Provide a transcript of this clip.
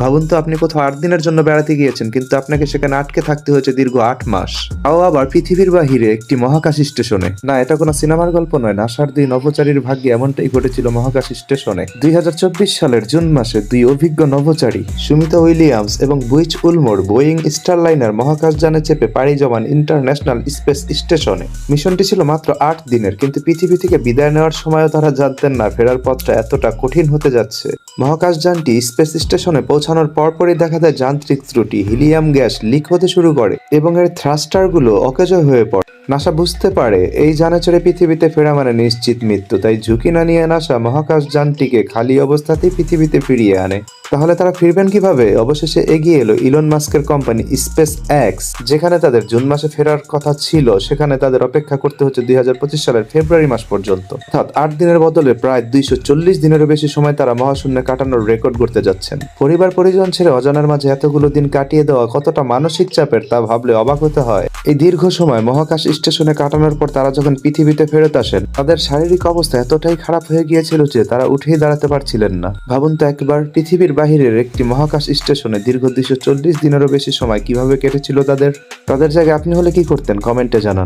ভাবুন তো, আপনি কোথাও 8 দিনের জন্য বেড়াতে গিয়েছেন, কিন্তু আপনাকে সেখানে আটকে থাকতে হয়েছে দীর্ঘ 8 মাস। তাও আবার পৃথিবীর বাহিরে একটি মহাকাশ স্টেশনে। না, এটা কোনো সিনেমার গল্প নয়, নাসার 2 নভোচারীর ভাগ্যে এমনটাই ঘটেছিল মহাকাশ স্টেশনে। 2024 সালের জুন মাসে 2 অভিজ্ঞ নভোচারী সুমিতা উইলিয়ামস এবং বুইচ উলমোর বোয়িং স্টারলাইনার মহাকাশযানে চেপে পাড়ি জমান ইন্টারন্যাশনাল স্পেস স্টেশনে। মিশনটি ছিল মাত্র 8 দিনের, কিন্তু পৃথিবী থেকে বিদায় নেওয়ার সময়ও তারা জানতেন না ফেরার পথটা এতটা কঠিন হতে যাচ্ছে। মহাকাশযানটি স্পেস স্টেশনে পৌঁছানোর পরপরই দেখা দেয় যান্ত্রিক ত্রুটি, হিলিয়াম গ্যাস লিক হতে শুরু করে এবং এর থ্রাস্টারগুলো অকেজো হয়ে পড়ে। নাসা বুঝতে পারে এই যানে চড়ে পৃথিবীতে ফেরা মানে নিশ্চিত মৃত্যু, তাই ঝুঁকি না নিয়ে নাসা মহাকাশযানটিকে খালি অবস্থাতেই পৃথিবীতে ফিরিয়ে আনে। তাহলে তারা ফিরবেন কিভাবে? অবশেষে এগিয়ে এলো ইলন মাস্কের কোম্পানি স্পেস এক্স। যেখানে তাদের জুন মাসে ফেরার কথা ছিল, সেখানে তাদের অপেক্ষা করতে হচ্ছে 2025 সালের ফেব্রুয়ারি মাস পর্যন্ত। অর্থাৎ 8 দিনের বদলে প্রায় 240 দিনেরও বেশি সময় তারা মহাশূন্যে কাটানোর রেকর্ড গড়তে যাচ্ছেন। পরিবার পরিজন ছেড়ে অজানার মাঝে এতগুলো দিন কাটিয়ে দেওয়া কতটা মানসিক চাপের তা ভাবলে অবাক হতে হয়। এই দীর্ঘ সময় মহাকাশ স্টেশনে কাটানোর পর তারা যখন পৃথিবীতে ফেরত আসেন, তাদের শারীরিক অবস্থা এতটাই খারাপ হয়ে গিয়েছিল যে তারা উঠেই দাঁড়াতে পারছিলেন না। ভাবুন তো একবার, পৃথিবীর বাহিরের একটি মহাকাশ স্টেশনে দীর্ঘ 240 দিনেরও বেশি সময় কিভাবে কেটেছিল তাদের। জায়গায় আপনি হলে কি করতেন? কমেন্টে জানান।